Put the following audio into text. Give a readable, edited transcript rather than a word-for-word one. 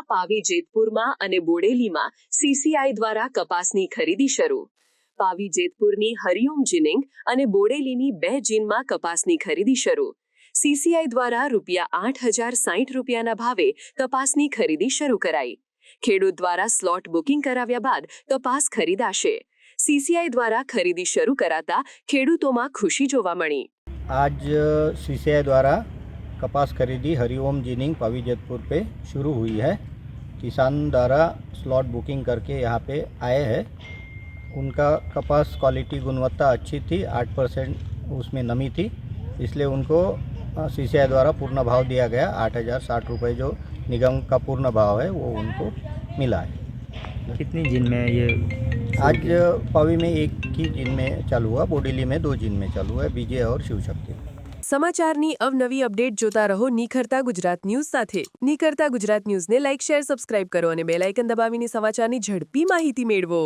ગુજરાતના પાવી જેતપુરમાં અને બોડેલીમાં સીસીઆઈ દ્વારા કપાસની ખરીદી શરૂ। પાવી જેતપુરની હરિઓમ જીનિંગ અને બોડેલીની 2 જીનમાં કપાસની ખરીદી શરૂ। સીસીઆઈ દ્વારા ₹8,060 ભાવે કપાસની ખરીદી શરૂ કરાઈ। ખેડૂત દ્વારા સ્લોટ બુકિંગ કરાવ્યા બાદ કપાસ ખરીદાશે। સીસીઆઈ દ્વારા ખરીદી શરૂ કરાતા ખેડૂતોમાં ખુશી જોવા મળી। आज सीसीआई द्वारा कपास खरीदी हरिओम जिनिंग पावी जेतपुर पे शुरू हुई है। किसान द्वारा स्लॉट बुकिंग करके यहाँ पे आए हैं। उनका कपास क्वालिटी गुणवत्ता अच्छी थी, 8% उसमें नमी थी, इसलिए उनको सीसीआई द्वारा पूर्ण भाव दिया गया। ₹8,060 जो निगम का पूर्ण भाव है वो उनको मिला है। कितनी जिन में ये आज पावी में 1 ही जिन में चालू हुआ, बोडेली में 2 जिन में चालू है, विजय और शिवशक्ति। સમાચારની અવનવી અપડેટ જોતા રહો નિખરતા ગુજરાત ન્યૂઝ સાથે। નિખરતા ગુજરાત ન્યૂઝને લાઇક, શેર, સબસ્ક્રાઇબ કરો અને બેલ આઇકન દબાવીને સમાચારની ઝડપી માહિતી મેળવો।